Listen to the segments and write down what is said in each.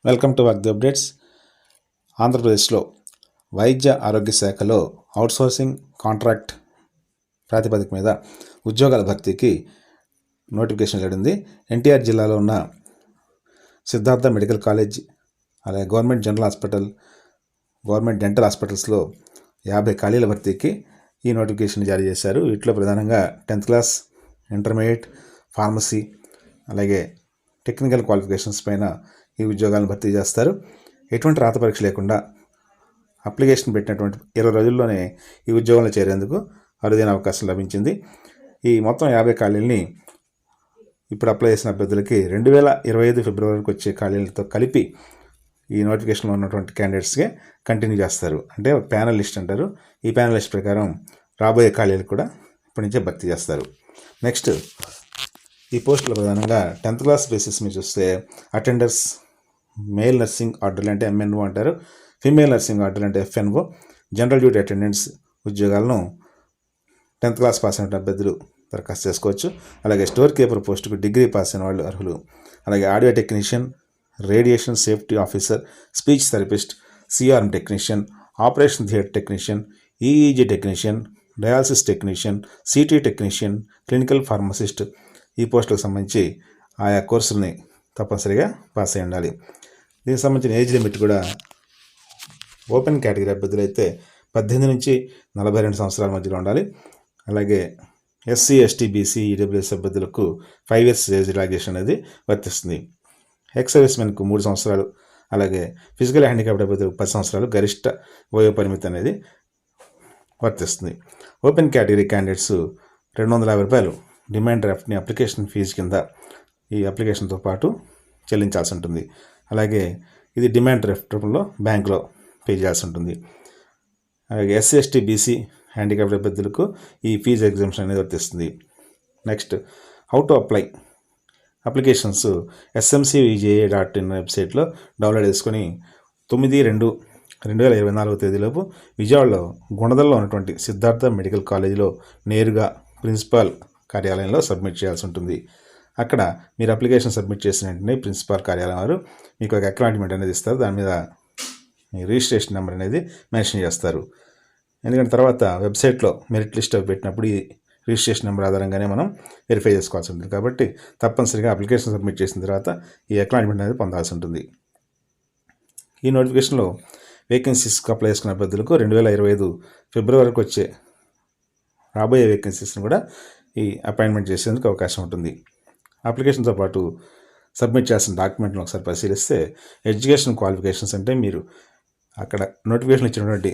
Welcome to work the updates. ఆంధ్రప్రదేశ్లో వైద్య ఆరోగ్య శాఖలో అవుట్సోర్సింగ్ కాంట్రాక్ట్ ప్రాతిపదిక మీద ఉద్యోగాల భర్తీకి నోటిఫికేషన్ వెళ్ళింది. ఎన్టీఆర్ జిల్లాలో ఉన్న సిద్ధార్థ మెడికల్ కాలేజ్, అలాగే government general hospital, government dental హాస్పిటల్స్లో 50 ఖాళీల భర్తీకి ఈ నోటిఫికేషన్ జారీ చేశారు. వీటిలో ప్రధానంగా 10th క్లాస్, ఇంటర్మీడియట్, ఫార్మసీ, అలాగే టెక్నికల్ క్వాలిఫికేషన్స్ పైన ఈ ఉద్యోగాలను భర్తీ చేస్తారు. ఎటువంటి రాత పరీక్ష లేకుండా అప్లికేషన్ పెట్టినటువంటి 20 రోజుల్లోనే ఈ ఉద్యోగంలో చేరేందుకు అరుదైన అవకాశం లభించింది. ఈ మొత్తం 50 ఖాళీలని ఇప్పుడు అప్లై చేసిన అభ్యర్థులకి 2025 ఫిబ్రవరి వరకు వచ్చే ఖాళీలతో కలిపి ఈ నోటిఫికేషన్లో ఉన్నటువంటి క్యాండిడేట్స్కే కంటిన్యూ చేస్తారు. అంటే ప్యానల్ లిస్ట్ అంటారు. ఈ ప్యానల్ లిస్ట్ ప్రకారం రాబోయే ఖాళీలు కూడా ఇప్పటి నుంచే భర్తీ చేస్తారు. నెక్స్ట్, ఈ పోస్టులు ప్రధానంగా 10th క్లాస్ బేసిస్ మీద చూస్తే అటెండర్స్, మేల్ నర్సింగ్ ఆర్డర్లు అంటే MNO అంటారు, ఫీమేల్ నర్సింగ్ ఆర్డర్లు అంటే FNO, జనరల్ డ్యూటీ అటెండెంట్స్ ఉద్యోగాలను 10th క్లాస్ పాస్ అయిన అభ్యర్థులు దరఖాస్తు చేసుకోవచ్చు. అలాగే స్టోర్ కీపర్ పోస్టుకు డిగ్రీ పాస్ అయిన వాళ్ళు అర్హులు. అలాగే audio technician, radiation safety officer, speech therapist, CRM technician, operation theatre technician, EEG technician, dialysis technician, CT technician, clinical pharmacist, ఈ పోస్టులకు సంబంధించి ఆయా కోర్సుల్ని తప్పనిసరిగా పాస్ అయి ఉండాలి. దీనికి సంబంధించిన ఏజ్ లిమిట్ కూడా ఓపెన్ కేటగిరీ అభ్యర్థులు అయితే 18 నుంచి 42 సంవత్సరాల మధ్యలో ఉండాలి. అలాగే SC, ST, BC, EWS అభ్యర్థులకు 5 years ఏజ్ రిలాక్సేషన్ అనేది వర్తిస్తుంది. ఎక్స్ సర్వీస్ మెన్కు 3 సంవత్సరాలు, అలాగే ఫిజికల్ హ్యాండిక్యాప్డ్ అభ్యర్థులకు 10 సంవత్సరాలు గరిష్ట వయో పరిమితి అనేది వర్తిస్తుంది. ఓపెన్ కేటగిరీ క్యాండిడేట్స్ ₹250 డిమాండ్ డ్రాఫ్ట్ని అప్లికేషన్ ఫీజు కింద ఈ అప్లికేషన్తో పాటు చెల్లించాల్సి ఉంటుంది. అలాగే ఇది డిమాండ్ డ్రాఫ్ట్ రూపంలో బ్యాంకులో పే చేయాల్సి ఉంటుంది. అలాగే SC, ST, BC హ్యాండిక్యాప్డ్ అభ్యర్థులకు ఈ ఫీజు ఎగ్జామ్షన్ అనేది వర్తిస్తుంది. Next, how to apply applications smcvja.in వెబ్సైట్లో డౌన్లోడ్ చేసుకొని 9/2/2024 తేదీలోపు విజయవాడలో గుణదల్లో ఉన్నటువంటి సిద్ధార్థ మెడికల్ కాలేజీలో నేరుగా ప్రిన్సిపాల్ కార్యాలయంలో సబ్మిట్ చేయాల్సి ఉంటుంది. అక్కడ మీరు అప్లికేషన్ సబ్మిట్ చేసిన వెంటనే ప్రిన్సిపాల్ కార్యాలయం వారు మీకు ఒక అక్నాలెడ్జ్మెంట్ అనేది ఇస్తారు. దాని మీద మీ రిజిస్ట్రేషన్ నెంబర్ అనేది మెన్షన్ చేస్తారు. ఎందుకంటే తర్వాత వెబ్సైట్లో మెరిట్ లిస్ట్ పెట్టినప్పుడు ఈ రిజిస్ట్రేషన్ నెంబర్ ఆధారంగానే మనం వెరిఫై చేసుకోవాల్సి ఉంటుంది. కాబట్టి తప్పనిసరిగా అప్లికేషన్ సబ్మిట్ చేసిన తర్వాత ఈ అక్నాలెడ్జ్మెంట్ అనేది పొందాల్సి ఉంటుంది. ఈ నోటిఫికేషన్లో వేకెన్సీస్కి అప్లై చేసుకున్న అభ్యర్థులకు 2025 ఫిబ్రవరి వరకు వచ్చే రాబోయే వేకెన్సీస్ని కూడా ఈ అపాయింట్మెంట్ చేసేందుకు అవకాశం ఉంటుంది. అప్లికేషన్తో పాటు సబ్మిట్ చేసిన డాక్యుమెంట్లను ఒకసారి పరిశీలిస్తే ఎడ్యుకేషన్ క్వాలిఫికేషన్స్ అంటే మీరు అక్కడ నోటిఫికేషన్ ఇచ్చినటువంటి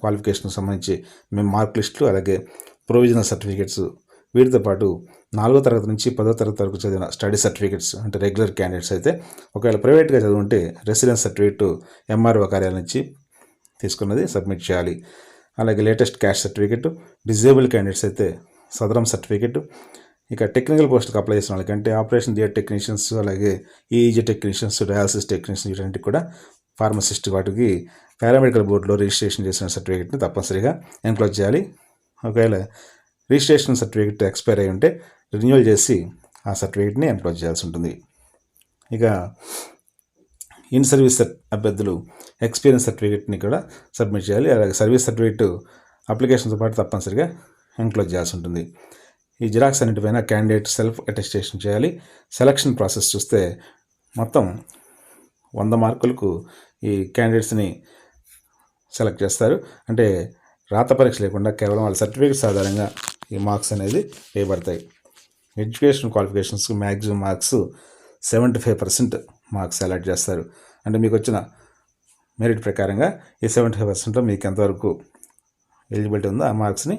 క్వాలిఫికేషన్కి సంబంధించి మేము మార్క్ లిస్టులు, అలాగే ప్రొవిజనల్ సర్టిఫికేట్స్, వీటితో పాటు 4వ తరగతి నుంచి 10వ తరగతి వరకు చదివిన స్టడీ సర్టిఫికేట్స్ అంటే రెగ్యులర్ క్యాండిడేట్స్ అయితే, ఒకవేళ ప్రైవేట్గా చదువుంటే రెసిడెన్స్ సర్టిఫికేట్ MRO కార్యాలయం నుంచి తీసుకున్నది సబ్మిట్ చేయాలి. అలాగే latest caste certificate, disable candidates అయితే సదరం సర్టిఫికేట్. ఇక టెక్నికల్ పోస్టులకు అప్లై చేసిన వాళ్ళకంటే ఆపరేషన్ థియేటర్ టెక్నీషియన్స్, అలాగే EEG టెక్నీషియన్స్, డయాలసిస్ టెక్నీషియన్స్, వీటన్నిటికి కూడా ఫార్మసిస్ట్ వాటికి పారామెడికల్ బోర్డులో రిజిస్ట్రేషన్ చేసిన సర్టిఫికేట్ని తప్పనిసరిగా ఎన్క్లోజ్ చేయాలి. ఒకవేళ రిజిస్ట్రేషన్ సర్టిఫికేట్ ఎక్స్పైర్ అయి ఉంటే రెన్యువల్ చేసి ఆ సర్టిఫికేట్ని ఎన్క్లోజ్ చేయాల్సి ఉంటుంది. ఇక ఇన్ సర్వీస్ అభ్యర్థులు ఎక్స్పీరియన్స్ సర్టిఫికేట్ని కూడా సబ్మిట్ చేయాలి. అలాగే సర్వీస్ సర్టిఫికేట్ అప్లికేషన్తో పాటు తప్పనిసరిగా ఎన్క్లోజ్ చేయాల్సి ఉంటుంది. ఈ జిరాక్స్ అన్నిటిపైన క్యాండిడేట్ సెల్ఫ్ అటెస్టేషన్ చేయాలి. సెలక్షన్ ప్రాసెస్ చూస్తే మొత్తం 100 మార్కులకు ఈ క్యాండిడేట్స్ని సెలెక్ట్ చేస్తారు. అంటే రాత పరీక్ష లేకుండా కేవలం వాళ్ళ సర్టిఫికేట్స్ ఆధారంగా ఈ మార్క్స్ అనేది వేయబడతాయి. ఎడ్యుకేషన్ క్వాలిఫికేషన్స్కి మ్యాక్సిమం మార్క్స్ 75% మార్క్స్ అలాట్ చేస్తారు. అంటే మీకు వచ్చిన మెరిట్ ప్రకారంగా ఈ 75%లో మీకు ఎంతవరకు ఎలిజిబిలిటీ ఉందో ఆ మార్క్స్ని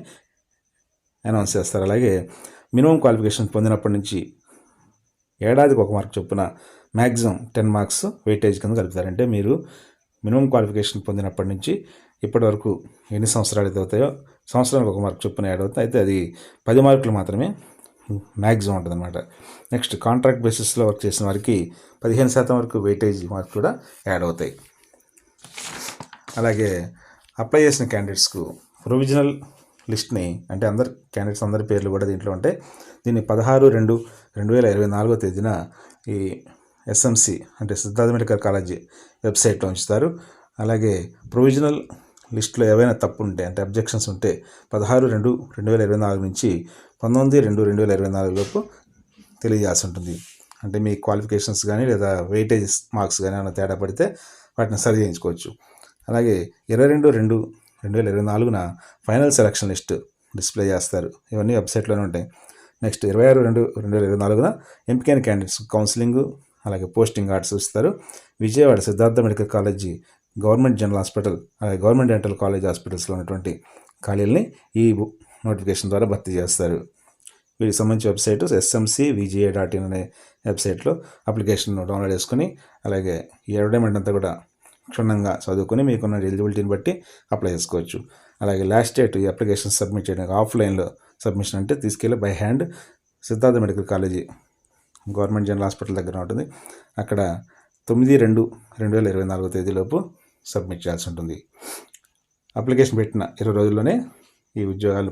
అనౌన్స్ చేస్తారు. అలాగే మినిమం క్వాలిఫికేషన్ పొందినప్పటి నుంచి ఏడాదికి 1 మార్క్ చొప్పున మ్యాక్సిమం 10 మార్క్స్ వెయిటేజ్ కింద కలుపుతారు. అంటే మీరు మినిమం క్వాలిఫికేషన్ పొందినప్పటి నుంచి ఇప్పటి వరకు ఎన్ని సంవత్సరాలు అయితే అవుతాయో సంవత్సరానికి 1 మార్క్ చొప్పున యాడ్ అవుతాయి. అయితే అది 10 మార్కులు మాత్రమే మ్యాక్సిమం ఉంటుంది అనమాట. నెక్స్ట్, కాంట్రాక్ట్ బేసిస్లో వర్క్ చేసిన వారికి 15% వరకు వెయిటేజ్ మార్క్ కూడా యాడ్ అవుతాయి. అలాగే అప్లై చేసిన క్యాండిడేట్స్కు ప్రొవిజనల్ లిస్ట్ని, అంటే అందరు క్యాండిడేట్స్ అందరి పేర్లు కూడా దీంట్లో ఉంటాయి. దీన్ని 16/2/2024 తేదీన ఈ ఎస్ఎంసి అంటే సిద్ధార్థ మెడికల్ కాలేజీ వెబ్సైట్లో ఉంచుతారు. అలాగే ప్రొవిజనల్ లిస్టులో ఏవైనా తప్పు ఉంటే అంటే అబ్జెక్షన్స్ ఉంటే 16/2/2024 నుంచి 19/2/2024 లోపు తెలియజేయాల్సి ఉంటుంది. అంటే మీ క్వాలిఫికేషన్స్ కానీ లేదా వెయిటేజ్ మార్క్స్ కానీ ఏమైనా తేడా పడితే వాటిని సరి చేయించుకోవచ్చు. అలాగే 22/2/2024 ఫైనల్ సెలక్షన్ లిస్ట్ డిస్ప్లే చేస్తారు. ఇవన్నీ వెబ్సైట్లోనే ఉంటాయి. నెక్స్ట్ 26/2/2024 ఎంపికైన క్యాండిడేట్స్ కౌన్సిలింగ్ అలాగే పోస్టింగ్ ఆర్డర్స్ ఇస్తారు. Vijayawada Siddhartha medical college, government general hospital అలాగే గవర్నమెంట్ డెంటల్ కాలేజ్ హాస్పిటల్స్లో ఉన్నటువంటి ఖాళీలని ఈ నోటిఫికేషన్ ద్వారా భర్తీ చేస్తారు. వీటికి సంబంధించి వెబ్సైట్ smcvga.in అనే వెబ్సైట్లో అప్లికేషన్ డౌన్లోడ్ చేసుకుని అలాగే ఈ అడ్వర్టైజ్మెంట్ అంతా కూడా క్షుణ్ణంగా చదువుకొని మీకున్న ఎలిజిబిలిటీని బట్టి అప్లై చేసుకోవచ్చు. అలాగే లాస్ట్ డేట్ ఈ అప్లికేషన్ సబ్మిట్ చేయడానికి ఆఫ్లైన్లో సబ్మిషన్ అంటే తీసుకెళ్ళి by hand Siddhartha medical college government general hospital దగ్గర ఉంటుంది. అక్కడ 9/2/2024 తేదీలోపు సబ్మిట్ చేయాల్సి ఉంటుంది. అప్లికేషన్ పెట్టిన 20 రోజుల్లోనే ఈ ఉద్యోగాలు